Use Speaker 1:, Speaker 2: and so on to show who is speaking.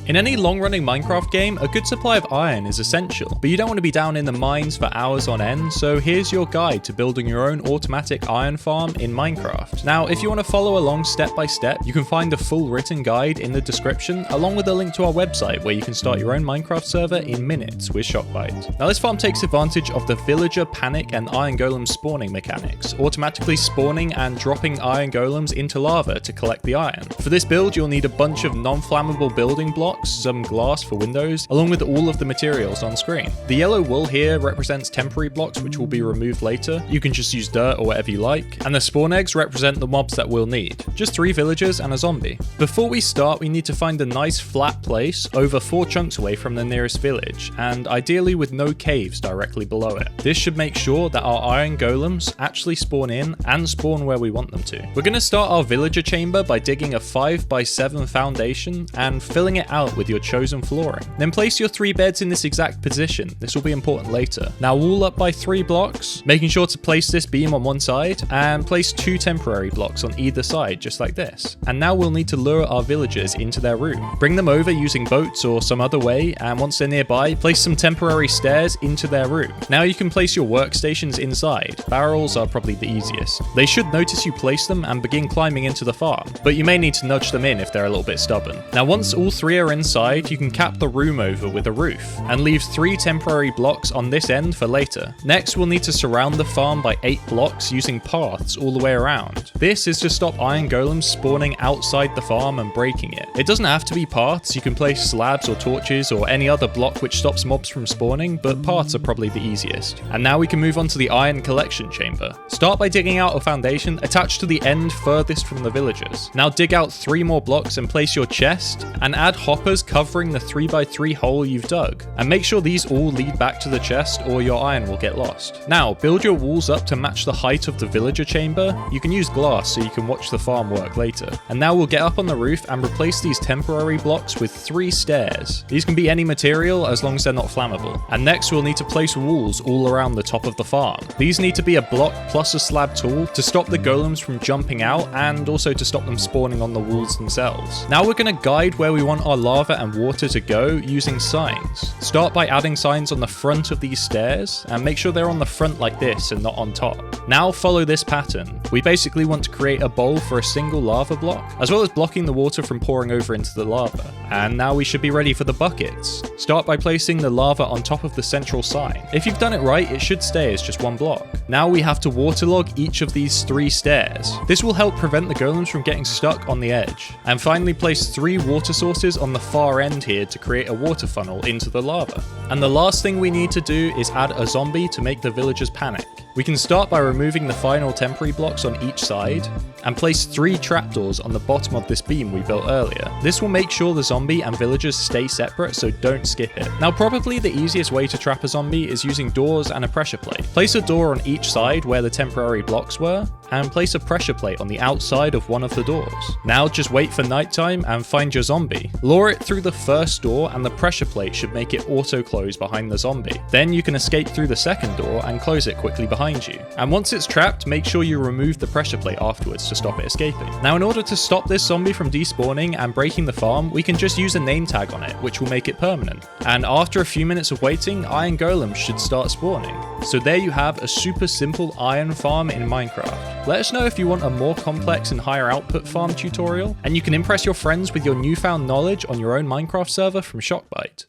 Speaker 1: In any long-running Minecraft game, a good supply of iron is essential, but you don't want to be down in the mines for hours on end, so here's your guide to building your own automatic iron farm in Minecraft. Now, if you want to follow along step by step, you can find a full written guide in the description, along with a link to our website where you can start your own Minecraft server in minutes with Shockbite. Now, this farm takes advantage of the villager panic and iron golem spawning mechanics, automatically spawning and dropping iron golems into lava to collect the iron. For this build, you'll need a bunch of non-flammable building blocks, some glass for windows, along with all of the materials on screen. The yellow wool here represents temporary blocks which will be removed later. You can just use dirt or whatever you like. And the spawn eggs represent the mobs that we'll need. Just 3 villagers and a zombie. Before we start, we need to find a nice flat place over 4 chunks away from the nearest village, and ideally with no caves directly below it. This should make sure that our iron golems actually spawn in and spawn where we want them to. We're going to start our villager chamber by digging a 5x7 foundation and filling it out with your chosen flooring. Then place your 3 beds in this exact position. This will be important later. Now wall up by 3 blocks, making sure to place this beam on one side and place 2 temporary blocks on either side, just like this. And now we'll need to lure our villagers into their room. Bring them over using boats or some other way, and once they're nearby, place some temporary stairs into their room. Now you can place your workstations inside. Barrels are probably the easiest. They should notice you place them and begin climbing into the farm, but you may need to nudge them in if they're a little bit stubborn. Now once all 3 are inside, you can cap the room over with a roof and leave 3 temporary blocks on this end for later. Next, we'll need to surround the farm by 8 blocks using paths all the way around. This is to stop iron golems spawning outside the farm and breaking it. It doesn't have to be paths, you can place slabs or torches or any other block which stops mobs from spawning, but paths are probably the easiest. And now we can move on to the iron collection chamber. Start by digging out a foundation attached to the end furthest from the villagers. Now dig out 3 more blocks and place your chest, and add hoppers covering the 3x3 hole you've dug. And make sure these all lead back to the chest or your iron will get lost. Now build your walls up to match the height of the villager chamber. You can use glass so you can watch the farm work later. And now we'll get up on the roof and replace these temporary blocks with 3 stairs. These can be any material as long as they're not flammable. And next we'll need to place walls all around the top of the farm. These need to be a block plus a slab tall to stop the golems from jumping out and also to stop them spawning on the walls themselves. Now we're going to guide where we want our lava and water to go using signs. Start by adding signs on the front of these stairs and make sure they're on the front like this and not on top. Now follow this pattern. We basically want to create a bowl for a single lava block, as well as blocking the water from pouring over into the lava. And now we should be ready for the buckets. Start by placing the lava on top of the central sign. If you've done it right, it should stay as just 1 block. Now we have to waterlog each of these 3 stairs. This will help prevent the golems from getting stuck on the edge. And finally place 3 water sources on the far end here to create a water funnel into the lava. And the last thing we need to do is add a zombie to make the villagers panic. We can start by removing the final temporary blocks on each side and place 3 trapdoors on the bottom of this beam we built earlier. This will make sure the zombie and villagers stay separate, so don't skip it. Now probably the easiest way to trap a zombie is using doors and a pressure plate. Place a door on each side where the temporary blocks were and place a pressure plate on the outside of one of the doors. Now just wait for nighttime and find your zombie. Lure it through the first door and the pressure plate should make it auto close behind the zombie. Then you can escape through the second door and close it quickly behind you. And once it's trapped, make sure you remove the pressure plate afterwards to stop it escaping. Now in order to stop this zombie from despawning and breaking the farm, we can just use a name tag on it, which will make it permanent. And after a few minutes of waiting, iron golems should start spawning. So there you have a super simple iron farm in Minecraft. Let us know if you want a more complex and higher output farm tutorial, and you can impress your friends with your newfound knowledge on your own Minecraft server from Shockbite.